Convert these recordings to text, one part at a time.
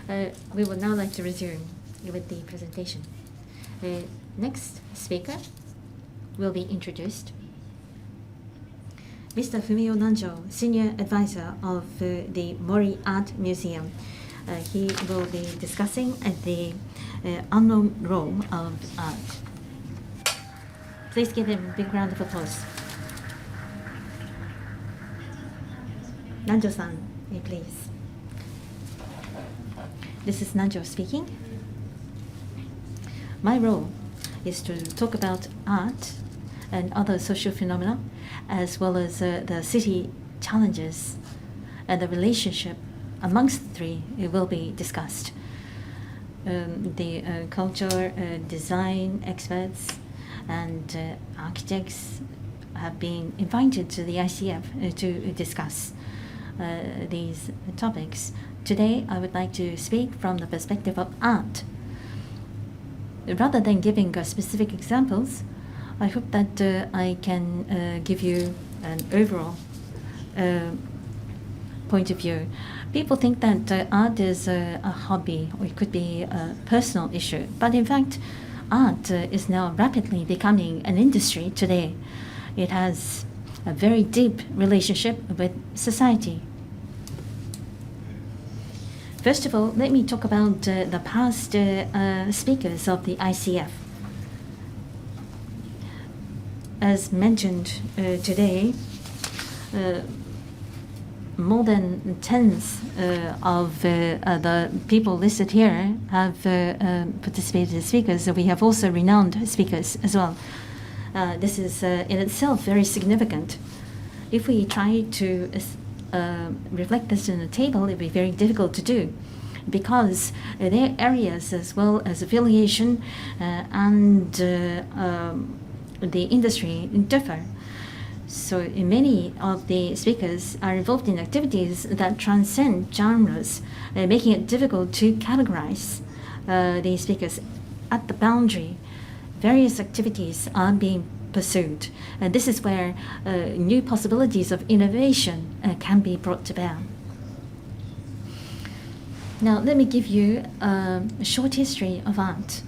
We would now like to resume with the presentation. Next speaker will be introduced. Mr. Fumio Nanjo, Senior Advisor of the Mori Art Museum. He will be discussing the unknown role of art. Please give him a big round of applause. Nanjo-san, please. This is Nanjo speaking. My role is to talk about art and other social phenomena, as well as the city challenges and the relationship amongst the three. It will be discussed. The culture, design experts and architects have been invited to the ICF to discuss these topics. Today, I would like to speak from the perspective of art. Rather than giving specific examples, I hope that I can give you an overall point of view. People think that art is a hobby, or it could be a personal issue. But in fact, art is now rapidly becoming an industry today. It has a very deep relationship with society. First of all, let me talk about the past speakers of the ICF. As mentioned today, more than tens of the people listed here have participated as speakers. So we have also renowned speakers as well. This is in itself very significant. If we try to reflect this in a table, it would be very difficult to do, because their areas as well as affiliation and the industry differ. So many of the speakers are involved in activities that transcend genres, making it difficult to categorize the speakers. At the boundary, various activities are being pursued. And this is where new possibilities of innovation can be brought to bear. Now, let me give you a short history of art.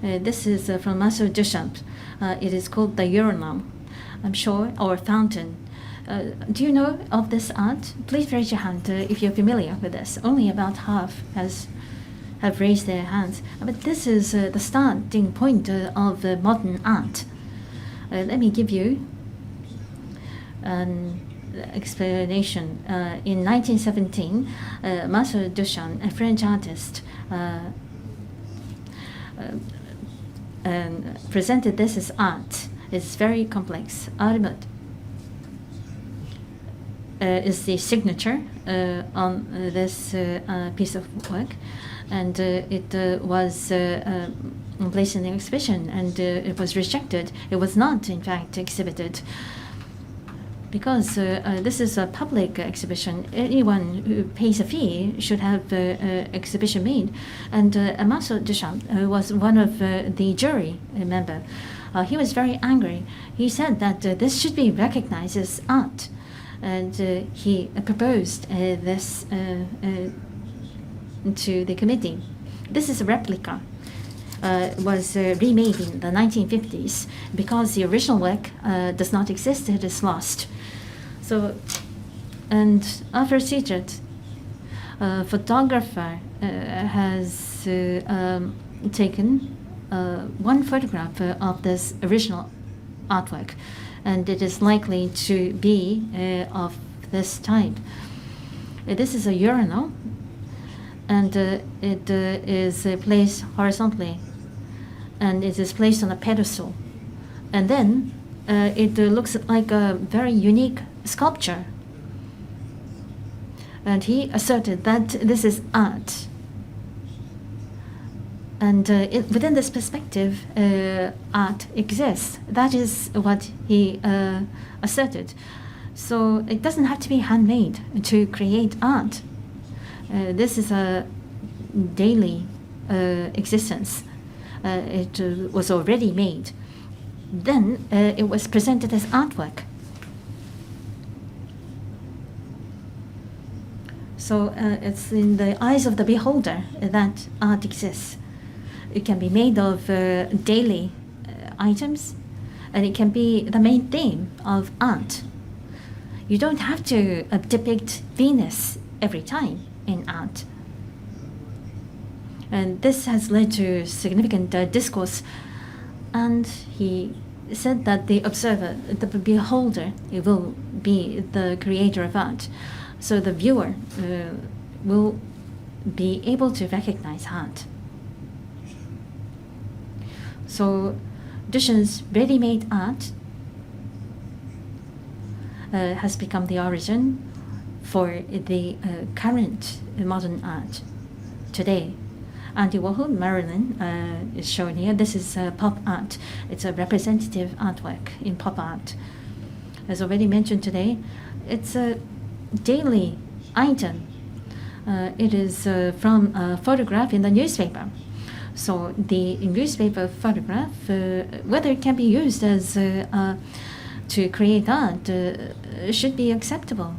This is from Marcel Duchamp. It is called the urinal, I'm sure, or fountain. Do you know of this art? Please raise your hand if you're familiar with this. Only about half have raised their hands. But this is the starting point of modern art. Let me give you an explanation. In 1917, Marcel Duchamp, a French artist, presented this as art. It's very complex. Artemis is the signature on this piece of work, and it was placed in the exhibition, and it was rejected. It was not, in fact, exhibited, because this is a public exhibition. Anyone who pays a fee should have the exhibition made. And Marcel Duchamp was one of the jury member. He was very angry. He said that this should be recognized as art, and he proposed this to the committee. This is a replica. Was remade in the 1950s, because the original work does not exist. It is lost. So, and after Sijat, a photographer has taken one photograph of this original artwork, and it is likely to be of this type. This is a urinal, and it is placed horizontally, and it is placed on a pedestal. And then it looks like a very unique sculpture. And he asserted that this is art. And within this perspective, art exists. That is what he asserted. So it doesn't have to be handmade to create art. This is a daily existence. It was already made. Then it was presented as artwork. So it's in the eyes of the beholder that art exists. It can be made of daily items, and it can be the main theme of art. You don't have to depict Venus every time in art. And this has led to significant discourse. And he said that the observer, the beholder, it will be the creator of art. So the viewer will be able to recognize art. So Duchamp's ready-made art has become the origin for the current modern art today. Andy Warhol, Marilyn, is shown here. This is pop art. It's a representative artwork in pop art. As already mentioned today, it's a daily item. It is from a photograph in the newspaper. So the newspaper photograph, whether it can be used as to create art, should be acceptable.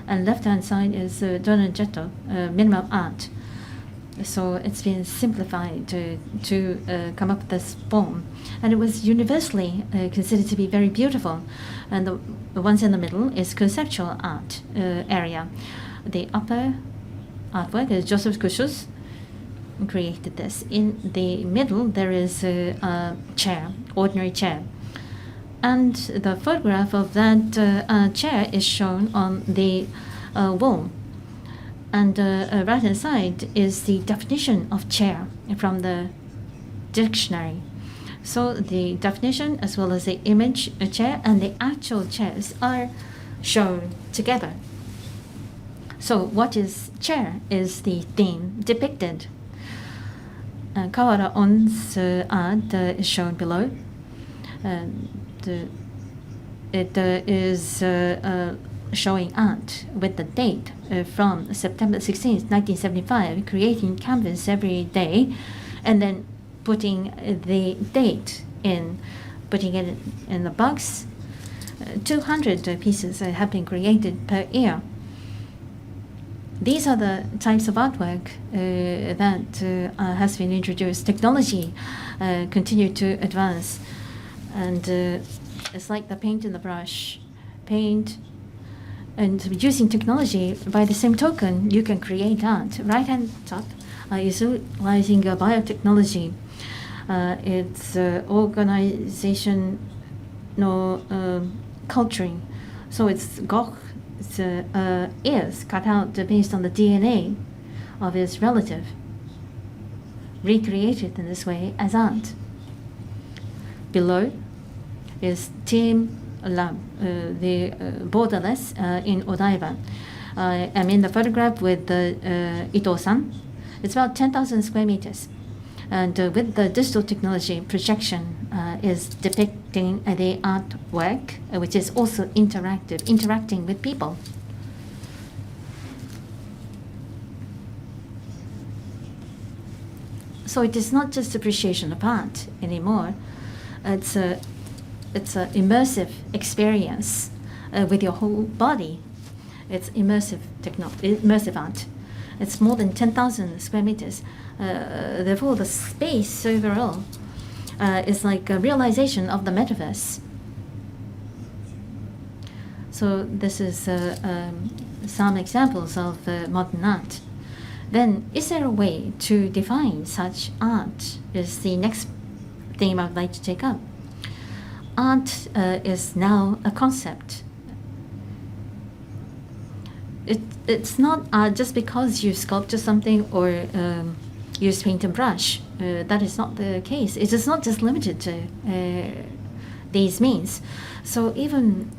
And left-hand side is Donagetto, minimum art. So it's been simplified to come up with this form. And it was universally considered to be very beautiful. And the ones in the middle is conceptual art area. The upper artwork is Joseph Kushus created this. In the middle, there is a chair, ordinary chair. And the photograph of that chair is shown on the wall. And right-hand side is the definition of chair from the dictionary. So the definition as well as the image chair and the actual chairs are shown together. So what is chair is the theme depicted. Kawara On's art is shown below. It is showing art with the date from September 16th, 1975, creating canvas every day, and then putting the date in, putting it in the box. 200 pieces have been created per year. These are the types of artwork that has been introduced. Technology continued to advance, and it's like the paint in the brush. Paint, and using technology, by the same token, you can create art. Right-hand top is utilizing biotechnology. It's organizational culturing. So it's Goch's ears cut out based on the DNA of his relative, recreated in this way as art. Below is teamLab, the borderless in Odaiba. I'm in the photograph with Ito-san. It's about 10,000 square meters. And with the digital technology, projection is depicting the artwork, which is also interactive, interacting with people. So it is not just appreciation of art anymore. It's an immersive experience with your whole body. It's immersive art. It's more than 10,000 square meters. Therefore, the space overall is like a realization of the metaverse. So this is some examples of modern art. Then, is there a way to define such art? Is the next theme I would like to take up. Art is now a concept. It's not just because you sculpture something or use paint and brush. That is not the case. It is not just limited to these means. So even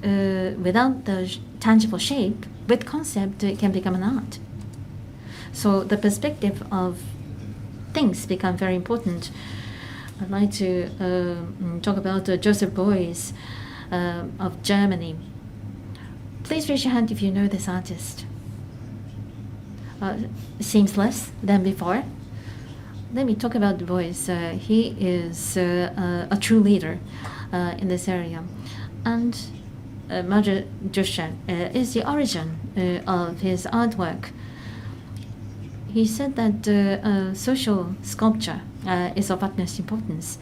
without the tangible shape, with concept, it can become an art. So the perspective of things become very important. I'd like to talk about Joseph Beuys of Germany. Please raise your hand if you know this artist. Seems less than before. Let me talk about Beuys. He is a true leader in this area. And Duchamp is the origin of his artwork. He said that social sculpture is of utmost importance.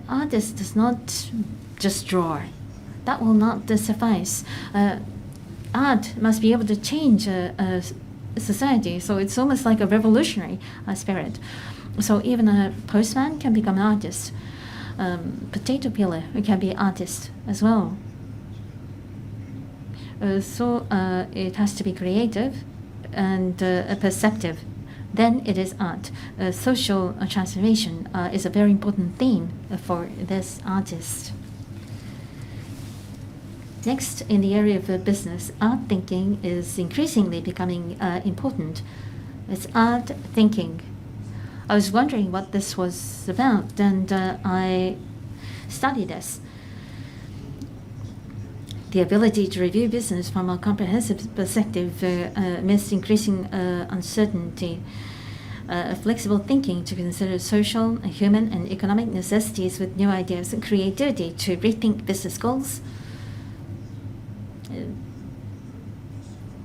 Artist does not just draw. That will not suffice. Art must be able to change society, so it's almost like a revolutionary spirit. So even a postman can become an artist. Potato peeler can be an artist as well. So it has to be creative and perceptive. Then it is art. Social transformation is a very important theme for this artist. Next, in the area of business, art thinking is increasingly becoming important. It's art thinking. I was wondering what this was about, and I studied this. The ability to review business from a comprehensive perspective amidst increasing uncertainty. Flexible thinking to consider social, human, and economic necessities with new ideas, and creativity to rethink business goals.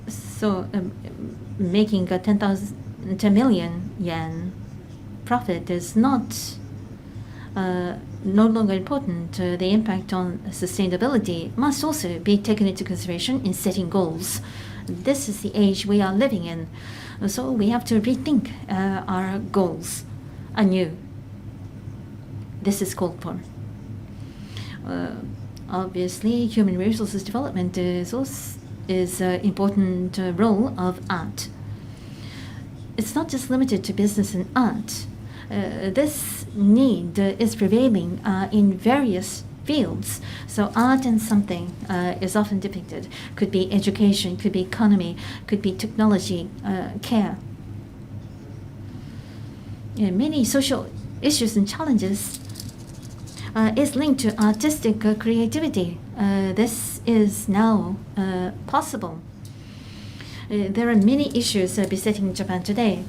So making a 10 million yen profit is not no longer important. The impact on sustainability must also be taken into consideration in setting goals. This is the age we are living in, so we have to rethink our goals anew. This is called for. Obviously, human resources development is an important role of art. It's not just limited to business and art. This need is prevailing in various fields. So art and something is often depicted. Could be education, could be economy, could be technology, care. Many social issues and challenges is linked to artistic creativity. This is now possible. There are many issues besetting Japan today.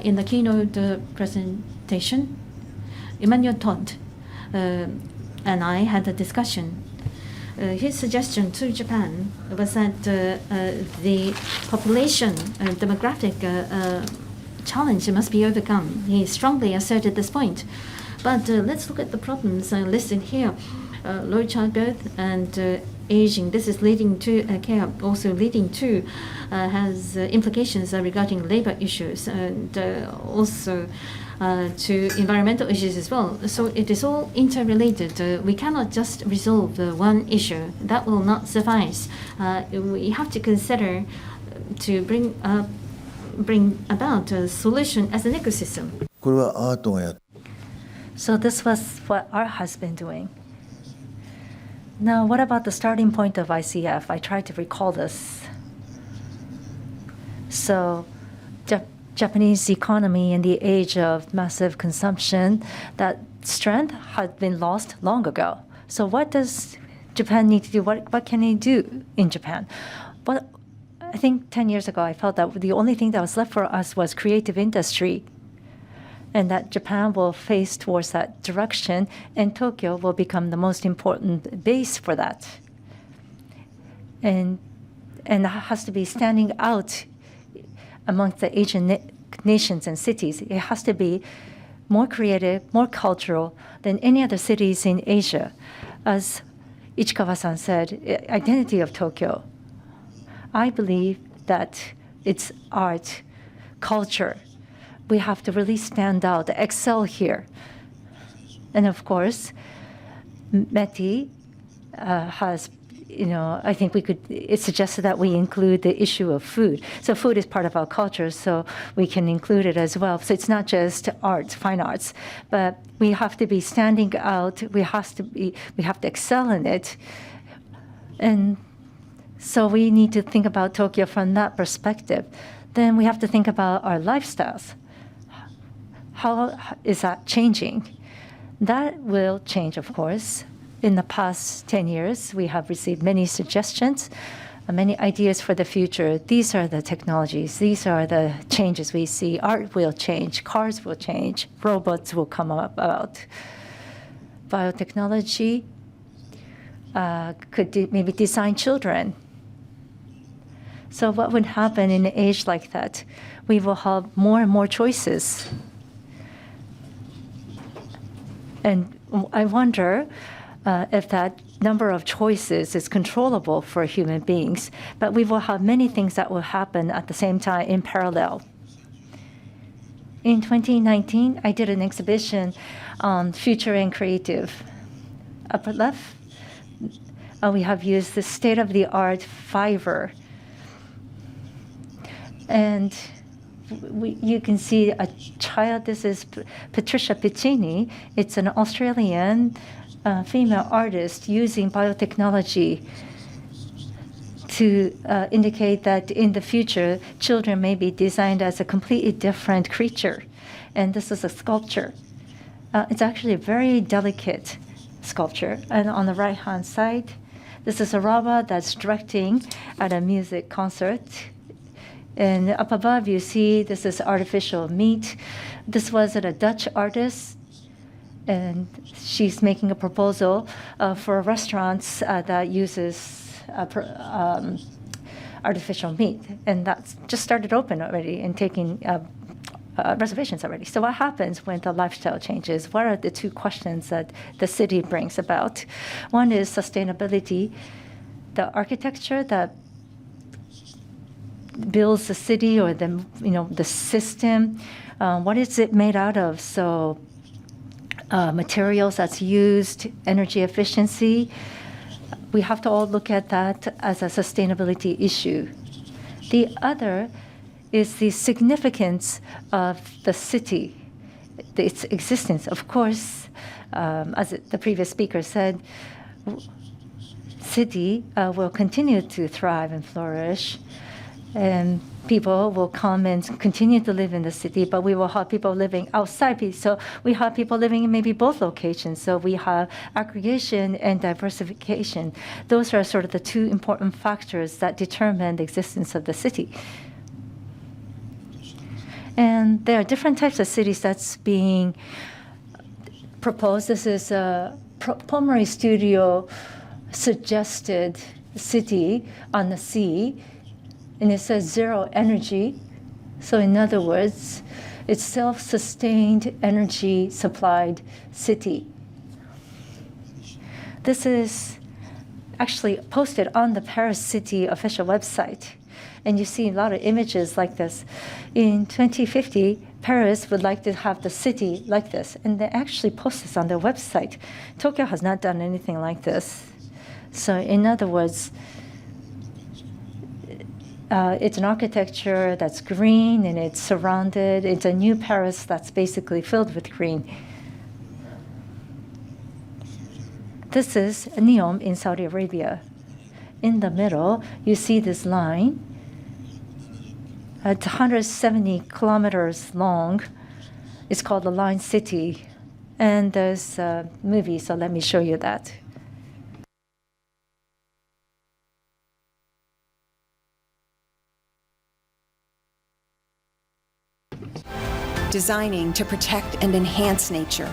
In the keynote presentation, Emmanuel Todd and I had a discussion. His suggestion to Japan was that the population demographic challenge must be overcome. He strongly asserted this point. But let's look at the problems listed here. Low childbirth and aging. This is leading to care, also leading to has implications regarding labor issues and also to environmental issues as well. So it is all interrelated. We cannot just resolve one issue. That will not suffice. We have to consider to bring about a solution as an ecosystem. So this was what art has been doing. Now, what about the starting point of ICF? I tried to recall this. So, Japanese economy in the age of massive consumption, that strength had been lost long ago. So what does Japan need to do? What can they do in Japan? But I think 10 years ago, I felt that the only thing that was left for us was creative industry, and that Japan will face towards that direction, and Tokyo will become the most important base for that. And that has to be standing out amongst the Asian nations and cities. It has to be more creative, more cultural than any other cities in Asia. As Ichikawa-san said, identity of Tokyo. I believe that it's art, culture. We have to really stand out, excel here. And of course, METI has, I think it suggested that we include the issue of food. So food is part of our culture, so we can include it as well. So it's not just art, fine arts, but we have to be standing out. We have to excel in it. And so we need to think about Tokyo from that perspective. Then we have to think about our lifestyles. How is that changing? That will change, of course. In the past 10 years, we have received many suggestions, many ideas for the future. These are the technologies. These are the changes we see. Art will change. Cars will change. Robots will come about. Biotechnology could maybe design children So what would happen in an age like that? We will have more and more choices. And I wonder if that number of choices is controllable for human beings, but we will have many things that will happen at the same time in parallel. In 2019, I did an exhibition on future and creative. Upper left, we have used the state-of-the-art Fiverr. And you can see a child. This is Patricia Piccini. It's an Australian female artist using biotechnology to indicate that in the future, children may be designed as a completely different creature. And this is a sculpture. It's actually a very delicate sculpture. And on the right-hand side, this is a robot that's directing at a music concert. And up above, you see this is artificial meat. This was a Dutch artist, and she's making a proposal for restaurants that uses artificial meat. And that's just started open already and taking reservations already. So what happens when the lifestyle changes? What are the two questions that the city brings about? One is sustainability, the architecture that builds the city or the system. What is it made out of? So materials that's used, energy efficiency. We have to all look at that as a sustainability issue. The other is the significance of the city, its existence. Of course, as the previous speaker said, city will continue to thrive and flourish. And people will come and continue to live in the city, but we will have people living outside. So we have people living in maybe both locations. So we have aggregation and diversification. Those are sort of the two important factors that determine the existence of the city. And there are different types of cities that's being proposed. This is a Pomori Studio suggested city on the sea. And it says zero energy. So in other words, it's self-sustained energy supplied city. This is actually posted on the Paris City official website. And you see a lot of images like this. In 2050, Paris would like to have the city like this. And they actually post this on their website. Tokyo has not done anything like this. So in other words, it's an architecture that's green and it's surrounded. It's a new Paris that's basically filled with green. This is Neom in Saudi Arabia. In the middle, you see this line. It's 170 kilometers long. It's called the Line City. And there's a movie, so let me show you that. Designing to protect and enhance nature.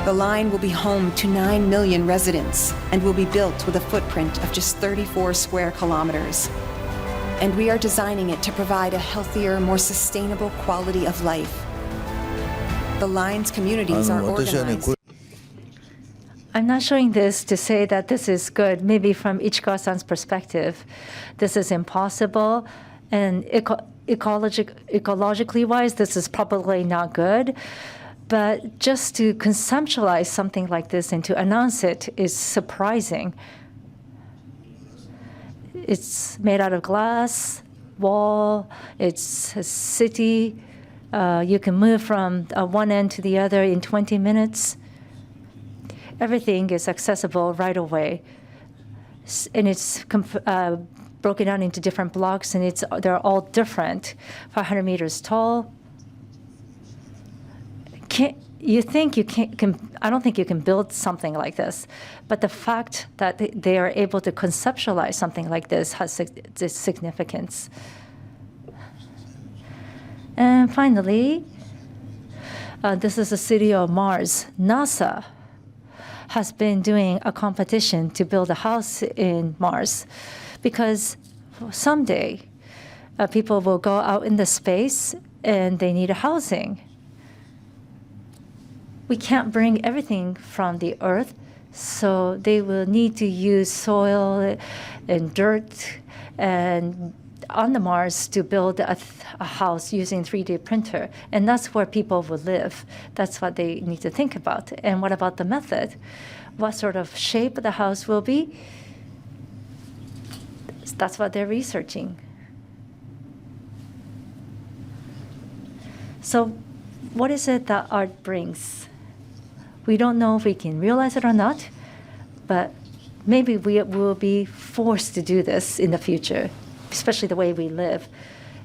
The line will be home to 9 million residents and will be built with a footprint of just 34 square kilometers. And we are designing it to provide a healthier, more sustainable quality of life. The line's communities are organized. I'm not showing this to say that this is good. Maybe from Ichikawa-san's perspective, this is impossible. And ecologically wise, this is probably not good. But just to conceptualize something like this and to announce it is surprising. It's made out of glass, wall, it's a city. You can move from one end to the other in 20 minutes. Everything is accessible right away. And it's broken down into different blocks, and they're all different. 500 meters tall. You think you can? I don't think you can build something like this, but the fact that they are able to conceptualize something like this has its significance. And finally, this is the city of Mars. NASA has been doing a competition to build a house in Mars, because someday people will go out in the space and they need housing. We can't bring everything from the earth, so they will need to use soil and dirt and on the Mars to build a house using 3D printer. And that's where people will live. That's what they need to think about. And what about the method? What sort of shape the house will be? That's what they're researching. So what is it that art brings? We don't know if we can realize it or not, but maybe we will be forced to do this in the future, especially the way we live.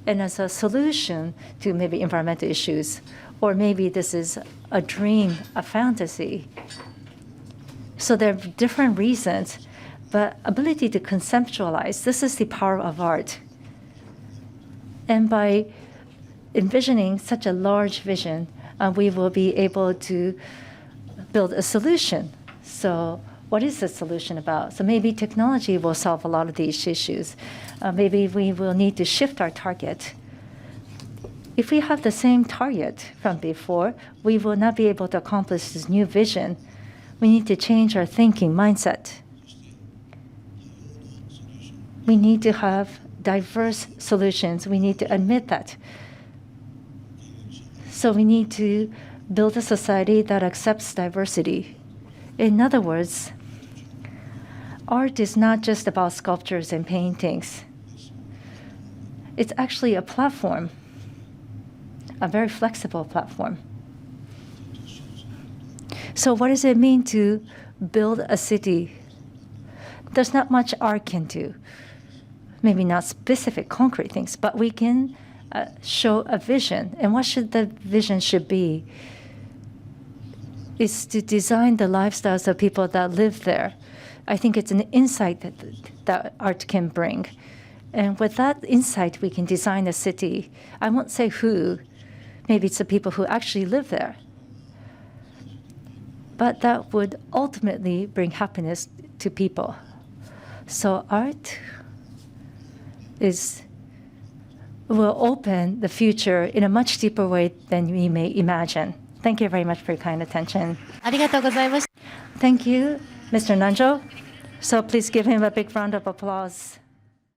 And as a solution to maybe environmental issues, or maybe this is a dream, a fantasy. So there are different reasons, but ability to conceptualize, this is the power of art. And by envisioning such a large vision, we will be able to build a solution. So what is the solution about? So maybe technology will solve a lot of these issues. Maybe we will need to shift our target. If we have the same target from before, we will not be able to accomplish this new vision. We need to change our thinking mindset. We need to have diverse solutions. We need to admit that. So we need to build a society that accepts diversity. In other words, art is not just about sculptures and paintings. It's actually a platform, a very flexible platform. So what does it mean to build a city? There's not much art can do. Maybe not specific concrete things, but we can show a vision. And what should the vision should be? Is to design the lifestyles of people that live there. I think it's an insight that art can bring. And with that insight, we can design a city. I won't say who. Maybe it's the people who actually live there. But that would ultimately bring happiness to people. So art will open the future in a much deeper way than we may imagine. Thank you very much for your kind attention. ありがとうございました。 Thank you, Mr. Nanjo. So please give him a big round of applause.